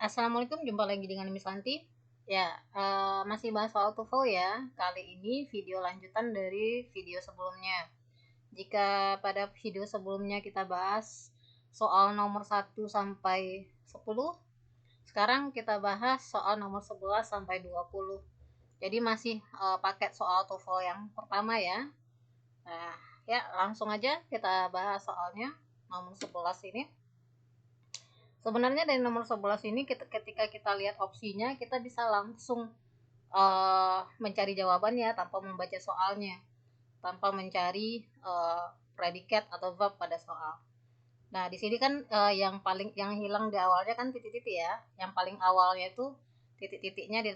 Assalamualaikum, jumpa lagi dengan Miss Lanti. Ya, masih bahas soal TOEFL ya. Kali ini video lanjutan dari video sebelumnya. Jika pada video sebelumnya kita bahas soal nomor 1 sampai 10, sekarang kita bahas soal nomor 11 sampai 20. Jadi masih paket soal TOEFL yang pertama ya. Nah, ya langsung aja kita bahas soalnya nomor 11 ini. Sebenarnya dari nomor 11 ini ketika kita lihat opsinya, kita bisa langsung mencari jawabannya tanpa membaca soalnya, tanpa mencari predikat atau verb pada soal. Nah, di sini kan yang hilang di awalnya kan titik-titik ya. Yang paling awalnya itu titik-titiknya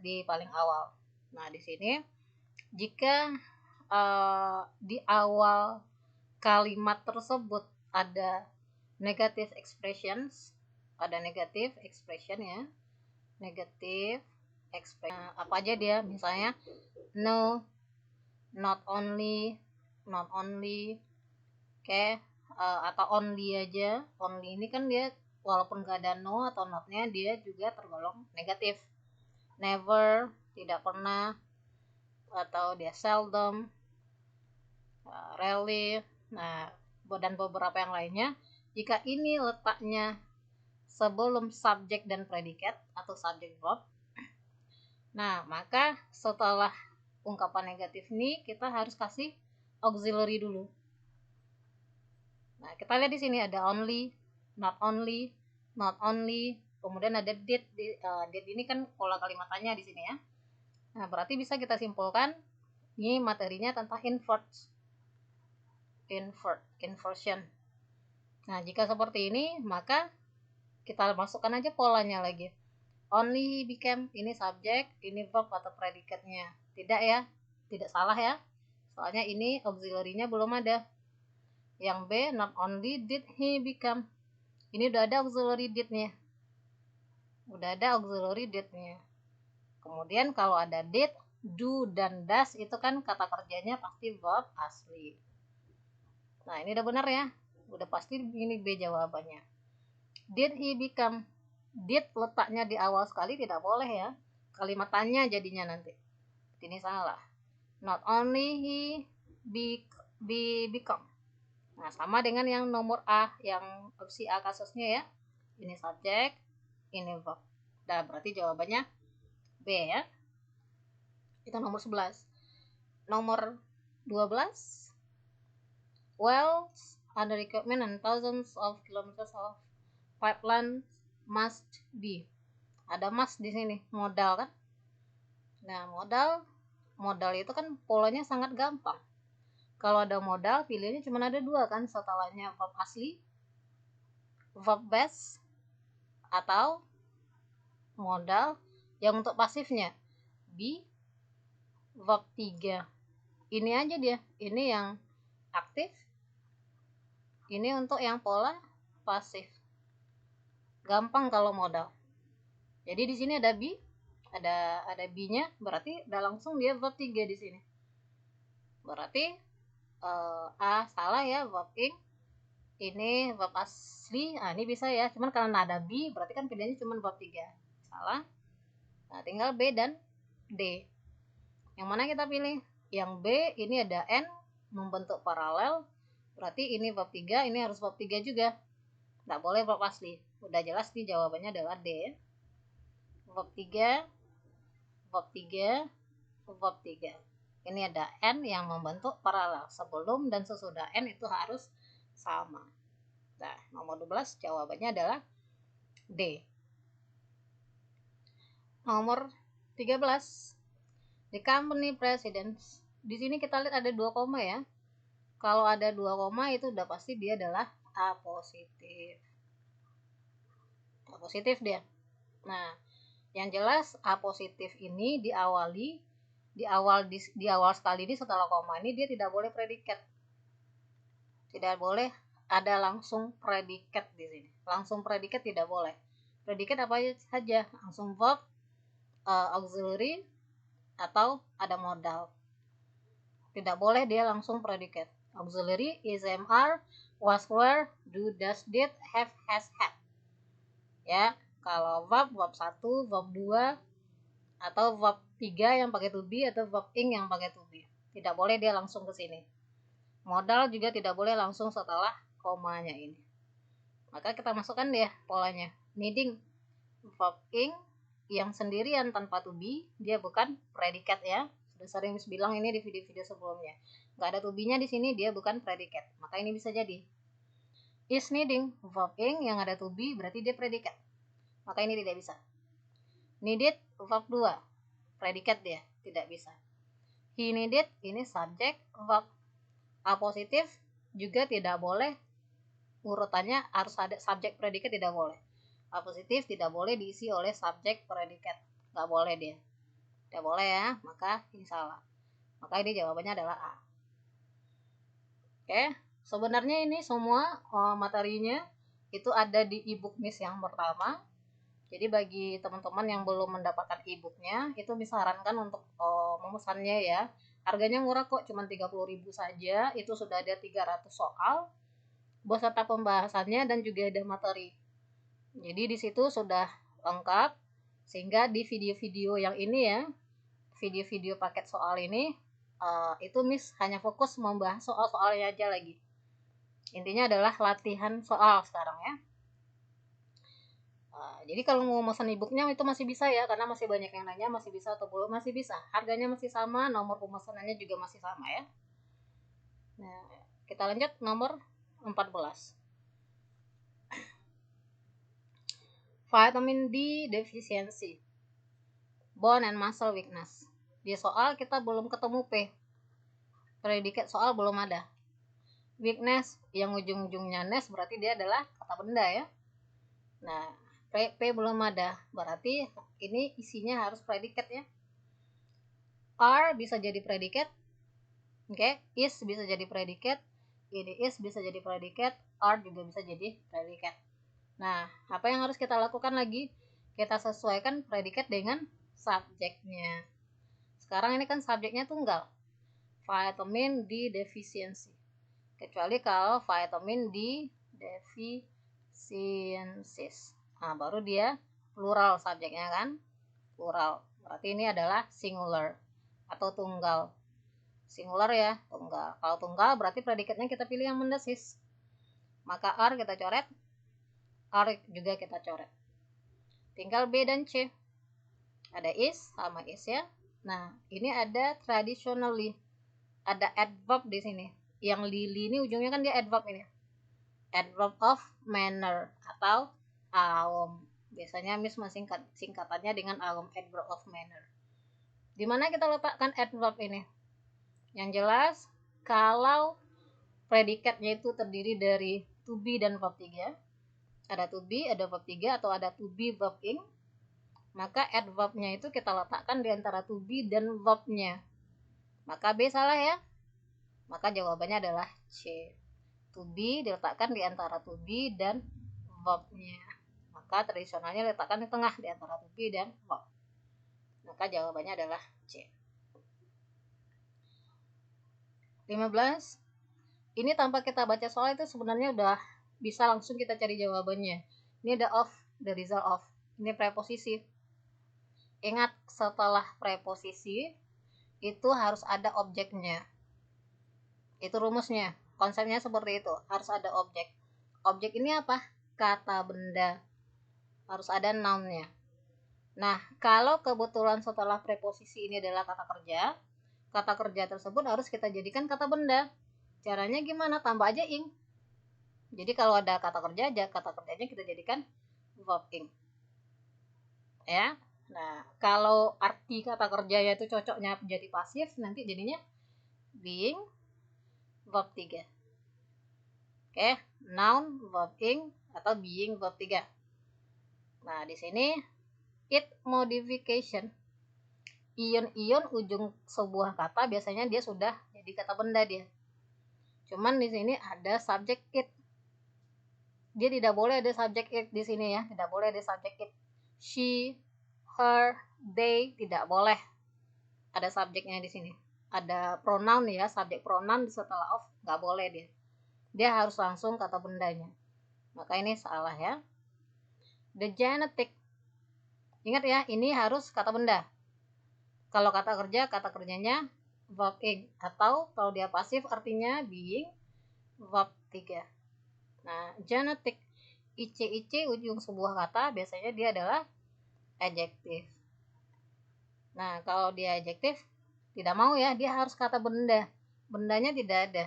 di paling awal. Nah, di sini jika di awal kalimat tersebut ada negative expressions, ada negative expression ya, negative expression, apa aja dia, misalnya no, not only, not only, oke, atau only aja. Only ini kan dia walaupun gak ada no atau notnya, dia juga tergolong negatif. Never, tidak pernah, atau dia seldom, rarely, nah, dan beberapa yang lainnya. Jika ini letaknya sebelum subjek dan predikat atau subjek verb, nah maka setelah ungkapan negatif ini kita harus kasih auxiliary dulu. Nah, kita lihat di sini ada only, not only, not only, kemudian ada did. Did ini kan pola kalimatannya di sini ya. Nah, berarti bisa kita simpulkan ini materinya tentang inversion. Nah, jika seperti ini, maka kita masukkan aja polanya lagi. Only he became, ini subjek, ini verb atau predikatnya. Tidak ya, tidak salah ya. Soalnya ini auxiliary-nya belum ada. Yang B, not only did he become. Ini udah ada auxiliary did-nya. Udah ada auxiliary did-nya. Kemudian kalau ada did, do, dan does, itu kan kata kerjanya pasti verb asli. Nah, ini udah benar ya. Udah pasti ini B jawabannya. Did he become. Did letaknya di awal sekali tidak boleh ya. Kalimat tanya jadinya nanti. Ini salah. Not only he become. Nah, sama dengan yang nomor A, yang opsi A kasusnya ya. Ini subjek, ini verb. Nah, berarti jawabannya B ya. Itu nomor 11. Nomor 12. Wells under equipment and thousands of kilometers of pipeline must be. Ada must di sini, modal kan. Nah, modal itu kan polanya sangat gampang. Kalau ada modal, pilihannya cuma ada dua kan, setelahnya verb asli, verb base, atau modal yang untuk pasifnya be, verb 3. Ini aja dia, ini yang aktif, ini untuk yang pola pasif. Gampang kalau modal. Jadi di sini ada be, ada be-nya, berarti udah langsung dia verb 3 di sini. Berarti A salah ya, verb ing. Ini verb asli. Nah, ini bisa ya. Cuman karena ada be, berarti kan pilihannya cuma verb 3. Salah. Nah, tinggal B dan D. Yang mana kita pilih? Yang B, ini ada N membentuk paralel. Berarti ini verb 3, ini harus verb 3 juga. Nggak boleh verb asli. Udah jelas nih jawabannya adalah D. Verb 3, verb 3, verb 3. Ini ada N yang membentuk paralel. Sebelum dan sesudah N itu harus sama. Nah, nomor 12 jawabannya adalah D. Nomor 13. The company president. Di sini kita lihat ada 2 koma ya. Kalau ada 2 koma itu udah pasti dia adalah A positif. A positif dia. Nah, yang jelas A positif ini di awal sekali ini setelah koma ini dia tidak boleh predikat. Tidak boleh ada langsung predikat di sini. Langsung predikat tidak boleh. Predikat apa saja? Langsung verb, auxiliary, atau ada modal. Tidak boleh dia langsung predikat. Auxiliary is, was, were, do, does, did, have, has, had. Ya, Kalau verb, verb 1, verb 2, atau verb 3 yang pakai to be, atau verb ing yang pakai to be. Tidak boleh dia langsung ke sini. Modal juga tidak boleh langsung setelah komanya ini. Maka kita masukkan dia polanya. Needing, verb ing yang sendirian tanpa to be, dia bukan predikat ya. Sudah sering bilang ini di video-video sebelumnya. Nggak ada to be-nya di sini, dia bukan predikat. Maka ini bisa jadi is needing, verb ing yang ada to be berarti dia predikat. Maka ini tidak bisa. Needed, verb 2, predikat dia, tidak bisa. He needed, ini subjek, verb. A positif juga tidak boleh, urutannya harus ada subjek predikat, tidak boleh. A positif tidak boleh diisi oleh subjek predikat, nggak boleh dia, tidak boleh ya, maka ini salah. Maka ini jawabannya adalah A. Oke, sebenarnya ini semua materinya itu ada di ebook Miss yang pertama. Jadi bagi teman-teman yang belum mendapatkan e-booknya, itu disarankan untuk memesannya ya. Harganya murah kok, cuma 30.000 saja. Itu sudah ada 300 soal beserta pembahasannya dan juga ada materi. Jadi di situ sudah lengkap, sehingga di video-video yang ini ya, video-video paket soal ini, itu Miss hanya fokus membahas soal-soalnya aja lagi. Intinya adalah latihan soal sekarang ya. Jadi kalau mau pesan e-booknya itu masih bisa ya, karena masih banyak yang nanya masih bisa atau belum, masih bisa. Harganya masih sama, nomor pemesanannya juga masih sama ya. Nah, kita lanjut nomor 14. Vitamin D deficiency, bone and muscle weakness. Di soal kita belum ketemu P. Predikat soal belum ada. Weakness yang ujung-ujungnya ness berarti dia adalah kata benda ya. Nah, P belum ada, berarti ini isinya harus predikat ya. Are bisa jadi predikat, oke, is bisa jadi predikat, ini is bisa jadi predikat, are juga bisa jadi predikat. Nah, apa yang harus kita lakukan lagi? Kita sesuaikan predikat dengan subjeknya. Sekarang ini kan subjeknya tunggal, vitamin D deficiency. Kecuali kalau vitamin D deficiencies. Nah, baru dia plural subjeknya kan, plural. Berarti ini adalah singular atau tunggal. Singular ya, tunggal. Kalau tunggal berarti predikatnya kita pilih yang mendesis. Maka are kita coret, are juga kita coret. Tinggal B dan C. Ada is sama is ya. Nah, ini ada traditionally. Ada adverb di sini. Yang lili ini ujungnya kan dia adverb ini. Adverb of manner atau aum. Biasanya Miss singkatannya dengan aum, adverb of manner. Di mana kita letakkan adverb ini? Yang jelas, kalau predikatnya itu terdiri dari to be dan verb 3, ada to be, ada verb 3, atau ada to be, verb ing, maka adverbnya itu kita letakkan di antara to be dan verbnya. Maka B salah ya. Maka jawabannya adalah C. To be diletakkan di antara to be dan verbnya. Maka tradisionalnya letakkan di tengah di antara to be dan verb. Maka jawabannya adalah C. 15. Ini tanpa kita baca soal itu sebenarnya udah bisa langsung kita cari jawabannya. Ini ada of, the result of. Ini preposisi. Ingat, setelah preposisi itu harus ada objeknya. Itu rumusnya. Konsepnya seperti itu. Harus ada objek. Objek ini apa? Kata benda. Harus ada noun-nya. Nah, kalau kebetulan setelah preposisi ini adalah kata kerja tersebut harus kita jadikan kata benda. Caranya gimana? Tambah aja ing. Jadi kalau ada kata kerja aja, kata kerjanya kita jadikan verb ing. Ya. Nah, kalau arti kata kerjanya itu cocoknya jadi pasif, nanti jadinya being verb 3. Oke, noun verb ing atau being verb 3. Nah, di sini it modification. Ion-ion ujung sebuah kata biasanya dia sudah jadi kata benda dia. Cuman di sini ada subjek it. Dia tidak boleh ada subjek it di sini ya, tidak boleh ada subjek it. She, her, they tidak boleh ada subjeknya di sini. Ada pronoun ya, subjek pronoun setelah of nggak boleh dia. Dia harus langsung kata bendanya. Maka ini salah ya. The genetic. Ingat ya, ini harus kata benda. Kalau kata kerja, kata kerjanya verb ing, atau kalau dia pasif artinya being, verb 3. Nah, genetic, ic ujung sebuah kata biasanya dia adalah adjektif. Nah, kalau dia adjektif tidak mau ya, dia harus kata benda. Bendanya tidak ada.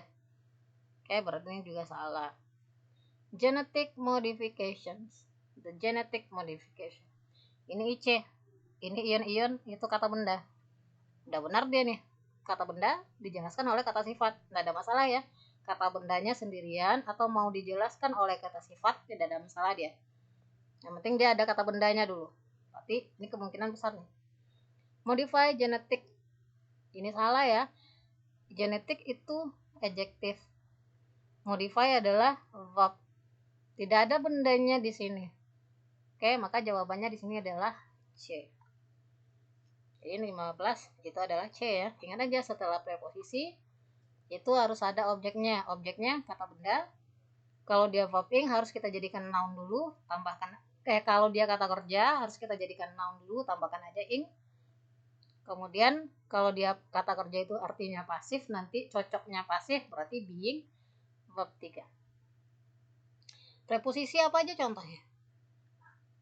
Oke, berarti ini juga salah. Genetic modifications. The genetic modification. Ini ic, ini ion-ion, itu kata benda. Udah benar dia nih. Kata benda dijelaskan oleh kata sifat. Nggak ada masalah ya. Kata bendanya sendirian atau mau dijelaskan oleh kata sifat, tidak ada masalah dia. Yang penting dia ada kata bendanya dulu. Berarti ini kemungkinan besar nih. Modify genetic. Ini salah ya. Genetic itu adjektif. Modify adalah verb. Tidak ada bendanya di sini. Oke, maka jawabannya di sini adalah C. Ini 15 itu adalah C ya. Ingat aja setelah preposisi itu harus ada objeknya. Objeknya kata benda. Kalau dia verb ing harus kita jadikan noun dulu, tambahkan kalau dia kata kerja harus kita jadikan noun dulu, tambahkan aja ing. Kemudian kalau dia kata kerja itu artinya pasif, nanti cocoknya pasif berarti being, verb 3. Preposisi apa aja contohnya?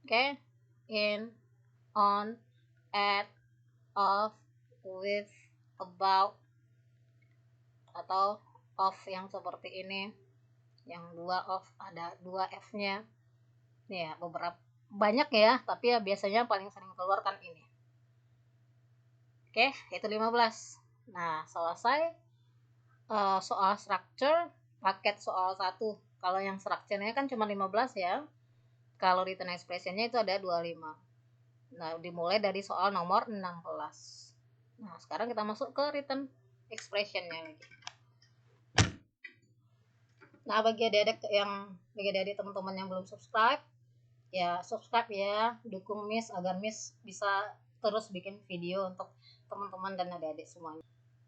Oke, in, on, at, of, with, about, atau of yang seperti ini, yang 2 of, ada 2 f-nya. Nih ya, beberapa banyak ya, tapi ya biasanya paling sering keluarkan ini. Oke, itu 15. Nah, selesai soal structure, paket soal 1. Kalau yang structure-nya kan cuma 15 ya. Kalau written expression-nya itu ada 25. Nah, dimulai dari soal nomor 16. Nah, sekarang kita masuk ke written expression-nya lagi. Nah, bagi adik-adik teman-teman yang belum subscribe, ya subscribe ya, dukung Miss agar Miss bisa terus bikin video untuk teman-teman dan adik-adik semuanya.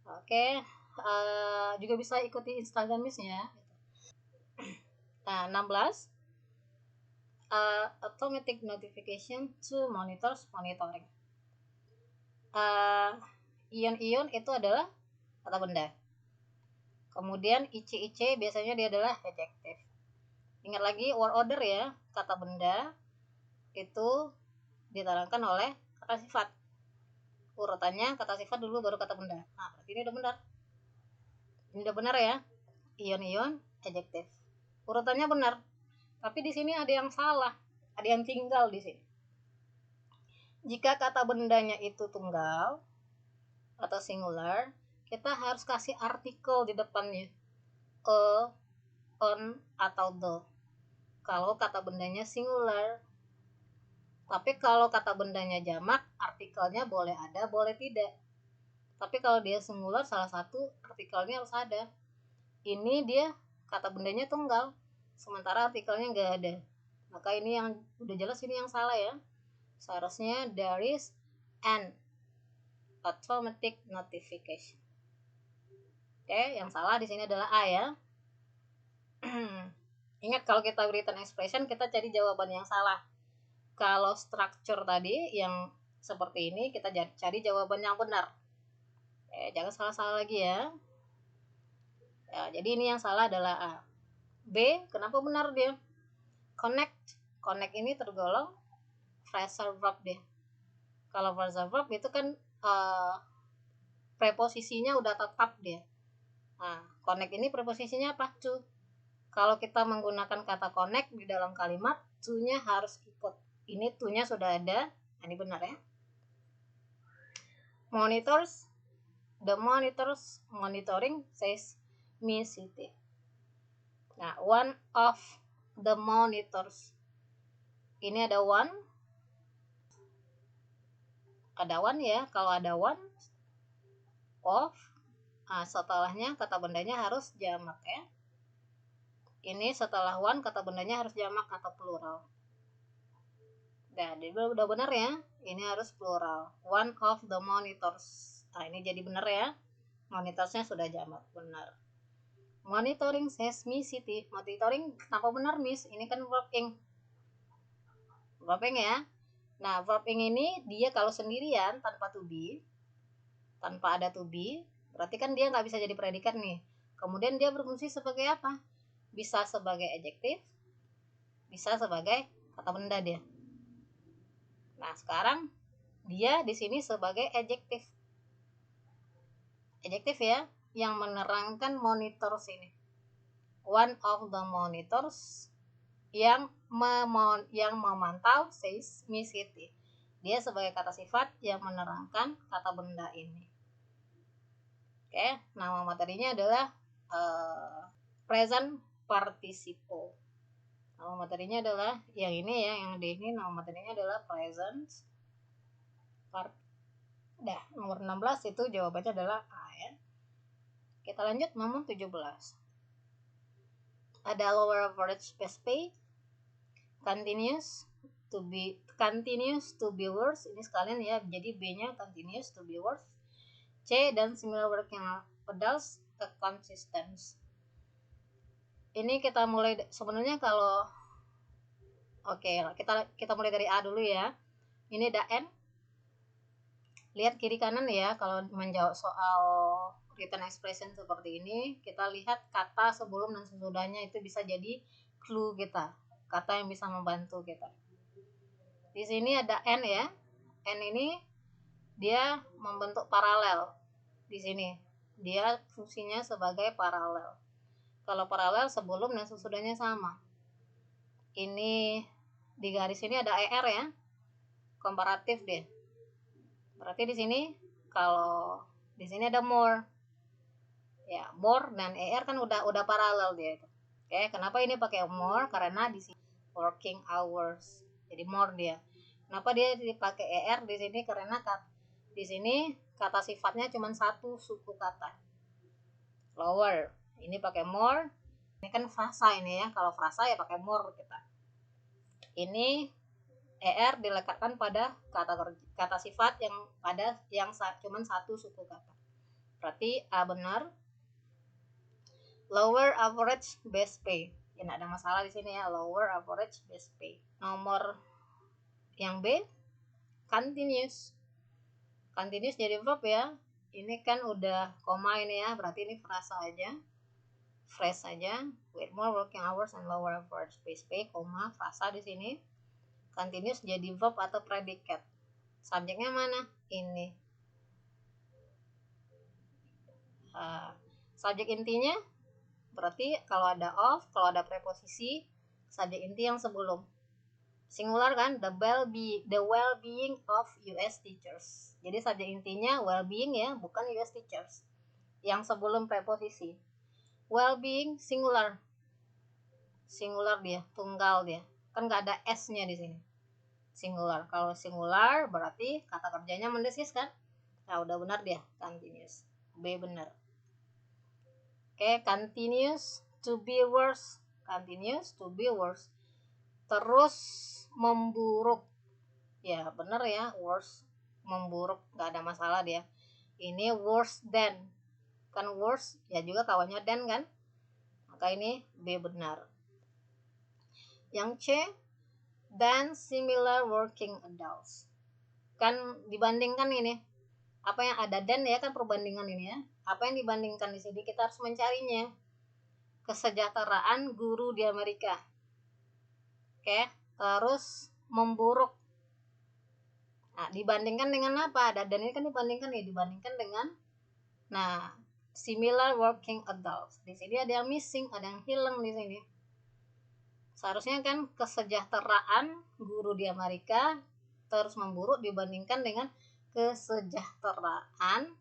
Oke, juga bisa ikuti Instagram Miss ya. Nah, 16. Automatic notification to monitoring. Ion-ion itu adalah kata benda. Kemudian ic biasanya dia adalah adjektif. Ingat lagi word order ya, kata benda itu diterangkan oleh kata sifat. Urutannya kata sifat dulu baru kata benda. Nah, berarti ini udah benar. Ini udah benar ya. Ion-ion adjektif. Urutannya benar. Tapi di sini ada yang salah, ada yang tinggal di sini. Jika kata bendanya itu tunggal atau singular, kita harus kasih artikel di depannya. On, atau the. Kalau kata bendanya singular. Tapi kalau kata bendanya jamak, artikelnya boleh ada, boleh tidak. Tapi kalau dia singular, salah satu artikelnya harus ada. Ini dia kata bendanya tunggal, sementara artikelnya nggak ada. Maka ini yang udah jelas, ini yang salah ya. Seharusnya there is an automatic notification. Oke, yang salah di sini adalah A ya. Ingat kalau kita written expression kita cari jawaban yang salah. Kalau structure tadi yang seperti ini kita cari jawaban yang benar. Jangan salah-salah lagi ya. Jadi ini yang salah adalah A. B, kenapa benar dia? Connect ini tergolong phrasal verb dia. Kalau phrasal verb itu kan preposisinya udah tetap dia. Nah, connect ini preposisinya apa? To. Kalau kita menggunakan kata connect di dalam kalimat, to-nya harus ikut. Ini to-nya sudah ada. Nah, ini benar ya. Monitors. The monitors monitoring seismicity. Nah, one of the monitors. Ini ada one. Ada one ya. Kalau ada one of, nah, setelahnya kata bendanya harus jamak ya. Ini setelah one kata bendanya harus jamak atau plural. Nah, udah benar ya. Ini harus plural. One of the monitors. Nah, ini jadi benar ya. Monitorsnya sudah jamak, benar. Monitoring seismicity. Monitoring kenapa benar, Miss? Ini kan verb ing. Verbing ya. Nah, verbing ini dia kalau sendirian tanpa to be, tanpa ada to be, berarti kan dia nggak bisa jadi predikat nih. Kemudian dia berfungsi sebagai apa? Bisa sebagai adjektif, bisa sebagai kata benda dia. Nah, sekarang dia di sini sebagai adjektif. Adjektif ya, yang menerangkan monitors ini. One of the monitors yang memantau seismicity. Dia sebagai kata sifat yang menerangkan kata benda ini. Oke, nama materinya adalah present participle. Nama materinya adalah yang ini ya, yang di ini nama materinya adalah present part. Dah, nomor 16 itu jawabannya adalah A ya. Kita lanjut nomor 17. Ada lower average base pay, continuous to be worse. Ini sekalian ya, jadi B-nya continuous to be worse. C dan similar working adults consistent. Ini kita mulai sebenarnya kalau kita mulai dari A dulu ya. Ini ada N. Lihat kiri kanan ya, kalau menjawab soal written expression seperti ini, kita lihat kata sebelum dan sesudahnya itu bisa jadi clue kita, kata yang bisa membantu kita. Di sini ada N ya. N ini dia membentuk paralel. Di sini dia fungsinya sebagai paralel. Kalau paralel sebelum dan sesudahnya sama. Ini di garis ini ada ER ya. Komparatif deh. Berarti di sini kalau di sini ada more. Ya, more dan ER kan udah paralel dia itu. Oke, kenapa ini pakai more? Karena di sini working hours. Jadi more dia. Kenapa dia dipakai ER di sini? Karena di sini kata sifatnya cuma satu suku kata. Lower. Ini pakai more. Ini kan frasa ini ya. Kalau frasa ya pakai more kita. Ini ER dilekatkan pada kata sifat yang cuma satu suku kata. Berarti A benar. Lower average base pay. Ya, tidak ada masalah di sini ya. Lower average base pay. Nomor yang B, continuous. Continuous jadi verb ya. Ini kan udah koma ini ya. Berarti ini frasa aja. Phrase saja. With more working hours and lower average base pay, koma frasa di sini. Continuous jadi verb atau predikat. Subjeknya mana? Ini. Subjek intinya berarti kalau ada of, kalau ada preposisi, subjek inti yang sebelum. Singular kan, the well-being of US teachers. Jadi subjek intinya well-being ya, bukan US teachers. Yang sebelum preposisi. Well-being singular. Singular dia, tunggal dia. Kan nggak ada s-nya di sini. Singular. Kalau singular berarti kata kerjanya mendesis kan? Nah, udah benar dia, continuous. B benar. Oke, continuous to be worse. Continuous to be worse. Terus memburuk. Ya, benar ya, worse. Memburuk, nggak ada masalah dia. Ini worse than. Kan worse, ya juga kawannya than kan? Maka ini B benar. Yang C, than similar working adults. Kan dibandingkan ini. Apa yang ada than ya kan perbandingan ini ya. Apa yang dibandingkan di sini kita harus mencarinya. Kesejahteraan guru di Amerika. Oke, terus memburuk. Nah, dibandingkan dengan apa? Ada dan ini kan dibandingkan dengan similar working adults. Di sini ada yang missing, ada yang hilang di sini. Seharusnya kan kesejahteraan guru di Amerika terus memburuk dibandingkan dengan kesejahteraan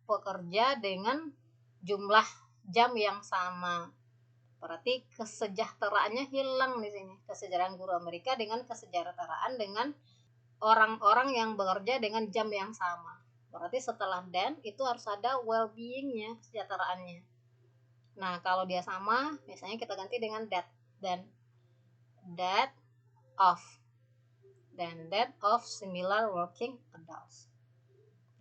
pekerja dengan jumlah jam yang sama. Berarti kesejahteraannya hilang di sini. Kesejahteraan guru Amerika dengan kesejahteraan dengan orang-orang yang bekerja dengan jam yang sama. Berarti setelah than itu harus ada well-being-nya, kesejahteraannya. Nah, kalau dia sama, misalnya kita ganti dengan that. Dan that of similar working adults.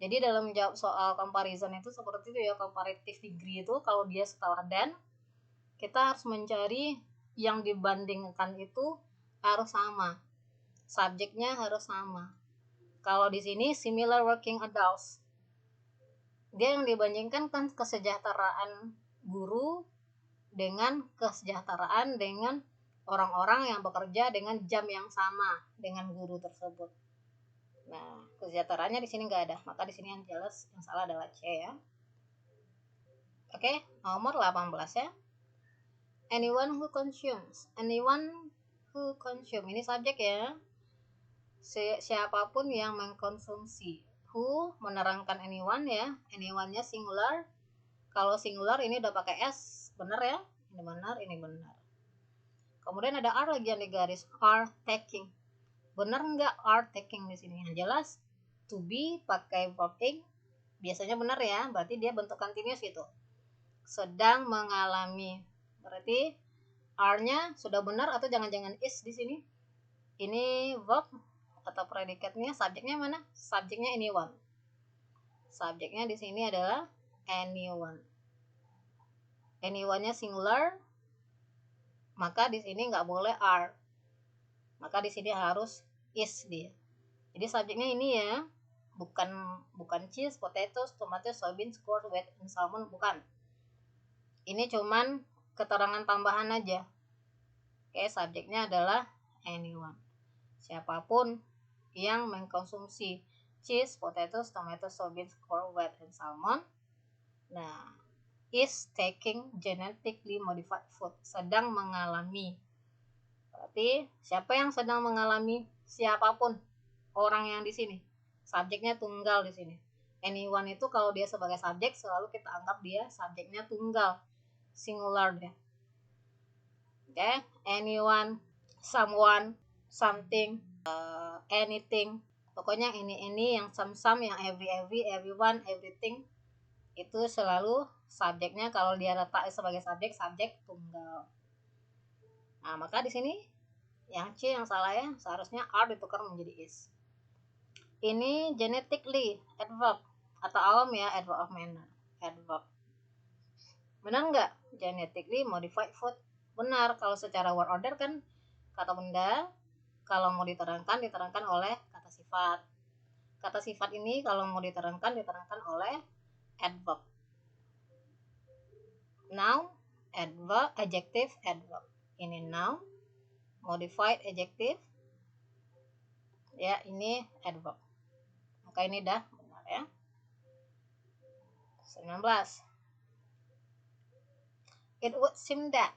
Jadi dalam menjawab soal comparison itu seperti itu ya, comparative degree itu kalau dia setelah than, kita harus mencari yang dibandingkan itu harus sama. subjeknya harus sama. Kalau di sini similar working adults, dia yang dibandingkan kan kesejahteraan guru dengan kesejahteraan dengan orang-orang yang bekerja dengan jam yang sama dengan guru tersebut. Nah, kesejahteraannya di sini nggak ada, maka di sini yang jelas yang salah adalah C ya. Oke, nomor 18 ya. Anyone who consumes. Anyone who consume. Ini subjek ya. Siapapun yang mengkonsumsi. Who menerangkan anyone ya. Anyone-nya singular. Kalau singular ini udah pakai S. Benar ya? Ini benar, ini benar. Kemudian ada are lagi yang digaris. Are taking. Benar nggak are taking di sini? Yang jelas to be pakai verb ing. Biasanya benar ya. Berarti dia bentuk continuous gitu. Sedang mengalami. Berarti are-nya sudah benar atau jangan-jangan is di sini? Ini verb atau predikatnya, subjeknya mana? Subjeknya anyone. Subjeknya di sini adalah anyone. Anyone-nya singular, maka di sini nggak boleh are. Maka di sini harus is dia. Jadi subjeknya ini ya, bukan cheese, potatoes, tomatoes, soybeans, corn, wheat, and salmon, bukan. Ini cuman keterangan tambahan aja. Oke, subjeknya adalah anyone. Siapapun yang mengkonsumsi cheese, potatoes, tomatoes, soybeans, corn, wheat, and salmon. Nah, is taking genetically modified food. Sedang mengalami. Berarti siapa yang sedang mengalami? Siapapun orang yang di sini. Subjeknya tunggal di sini. Anyone itu kalau dia sebagai subjek selalu kita anggap dia subjeknya tunggal, singular dia. Oke, anyone, someone, something, anything. Pokoknya ini yang some yang every, everyone, everything itu selalu subjeknya kalau dia letak sebagai subjek tunggal. Nah, maka di sini yang C yang salah ya, seharusnya are ditukar menjadi is. Ini genetically adverb atau awam ya, adverb of manner. Adverb. Benar nggak? Genetically modified food. Benar, kalau secara word order kan kata benda, kalau mau diterangkan oleh kata sifat. Kata sifat ini kalau mau diterangkan oleh adverb. Noun, adverb, adjective, adverb. Ini noun, modified adjective. Ya, ini adverb. Maka ini dah benar ya. 19. It would seem that.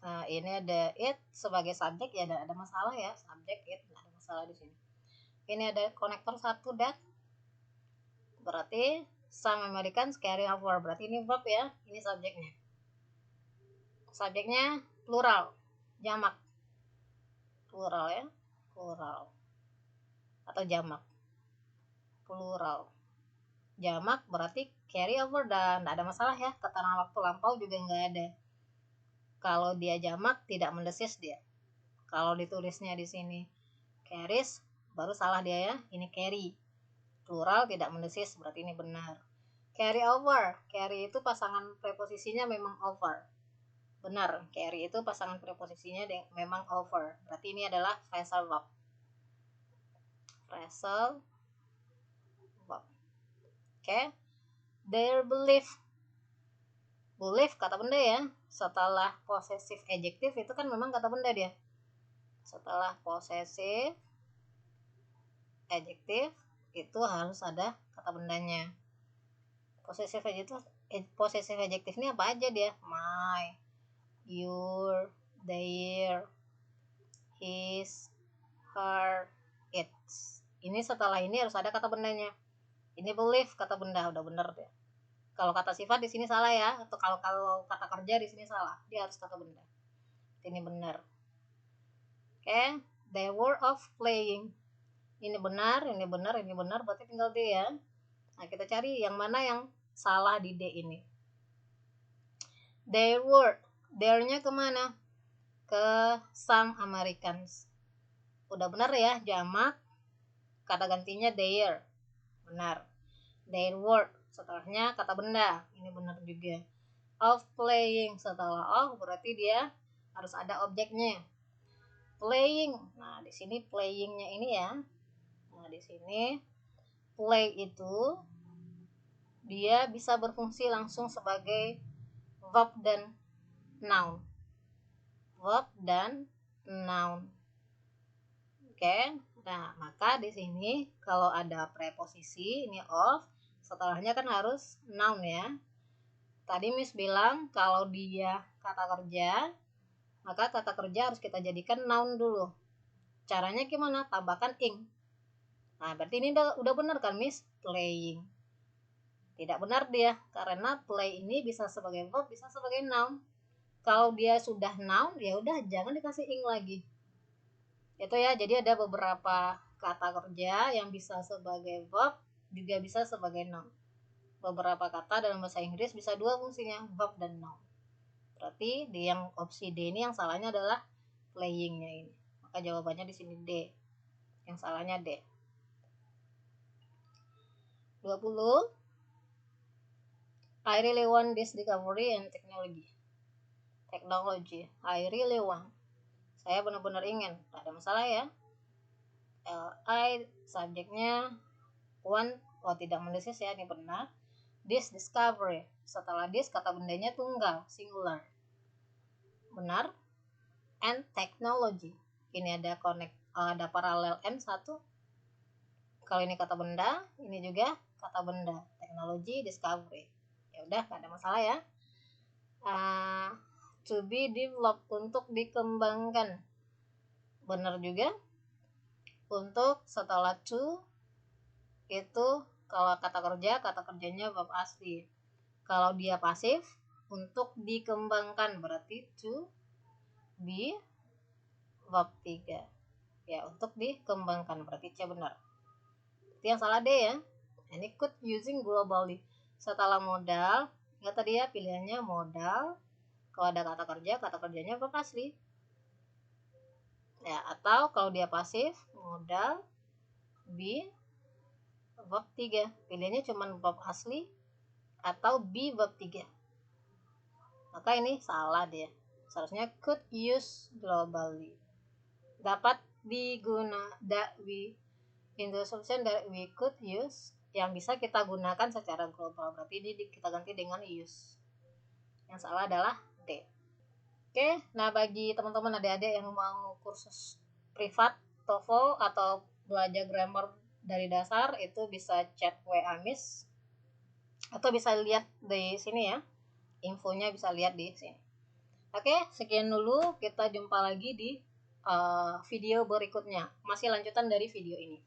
Nah, ini ada it sebagai subjek ya, ada masalah ya, subjek it, ada masalah di sini. Ini ada konektor satu that. Berarti some Americans carry over. Berarti ini verb ya, ini subjeknya. Subjeknya plural, jamak. Plural ya, plural. Atau jamak. Plural. Jamak berarti carry over dan tidak ada masalah ya. Keterangan waktu lampau juga nggak ada. Kalau dia jamak tidak mendesis dia. Kalau ditulisnya di sini carries baru salah dia ya. Ini carry. Plural tidak mendesis berarti ini benar. Carry over. Carry itu pasangan preposisinya memang over. Benar, carry itu pasangan preposisinya memang over. Berarti ini adalah phrasal verb. Phrasal verb. Oke. Their belief. Belief kata benda ya. Setelah possessive adjective itu kan memang kata benda dia. Setelah possessive adjective itu harus ada kata bendanya. Possessive adjective ini apa aja dia? My, your, their, his, her, its. Ini setelah ini harus ada kata bendanya. Ini belief kata benda, udah bener deh. Kalau kata sifat di sini salah ya, atau kalau kata kerja di sini salah, dia harus kata benda. Ini benar. Oke, they were of playing. Ini benar, berarti tinggal D ya. Nah, kita cari yang mana yang salah di D ini. They were, there-nya kemana? Ke some Americans. Udah benar ya, jamak. Kata gantinya their. Benar. Their were. Setelahnya kata benda. Ini benar juga. Of playing. Setelah of berarti dia harus ada objeknya. playing. Nah, di sini playingnya ini ya. Nah, di sini play itu dia bisa berfungsi langsung sebagai verb dan noun. Verb dan noun. Oke. Nah, maka di sini kalau ada preposisi ini of, setelahnya kan harus noun ya. Tadi Miss bilang kalau dia kata kerja, maka kata kerja harus kita jadikan noun dulu. Caranya gimana? Tambahkan ing. Nah, berarti ini udah benar kan, Miss? Playing. Tidak benar dia, karena play ini bisa sebagai verb, bisa sebagai noun. Kalau dia sudah noun, ya udah jangan dikasih ing lagi. Itu ya, jadi ada beberapa kata kerja yang bisa sebagai verb, juga bisa sebagai noun. Beberapa kata dalam bahasa Inggris bisa dua fungsinya, verb dan noun. Berarti di yang opsi D ini yang salahnya adalah playingnya ini. Maka jawabannya di sini D. Yang salahnya D. 20. I really want this discovery and technology. I really want. Saya benar-benar ingin. Tak ada masalah ya. I subjeknya want. Oh, tidak mendesis ya, ini benar. This discovery. Setelah this kata bendanya tunggal, singular. Benar. And technology. Ini ada connect, ada paralel M1. Kalau ini kata benda, ini juga kata benda. Technology, discovery. Ya udah, gak ada masalah ya. To be developed, untuk dikembangkan. Benar juga. Untuk setelah to itu kalau kata kerjanya verb asli. Kalau dia pasif, untuk dikembangkan berarti to be verb 3. Ya, untuk dikembangkan berarti C benar. Itu yang salah D ya. Ini could using globally. Setelah modal, ya tadi ya pilihannya modal. Kalau ada kata kerjanya verb asli. Ya, atau kalau dia pasif, modal be verb 3. Pilihannya cuma verb asli atau be verb 3. Maka ini salah dia. Seharusnya could use globally. Dapat interruption that we could use, yang bisa kita gunakan secara global. Berarti ini kita ganti dengan use. Yang salah adalah D. Oke, nah bagi teman-teman adik-adik yang mau kursus privat TOEFL atau belajar grammar dari dasar, itu bisa chat WA Miss atau bisa lihat di sini ya. Infonya bisa lihat di sini. Oke, sekian dulu. Kita jumpa lagi di video berikutnya. Masih lanjutan dari video ini.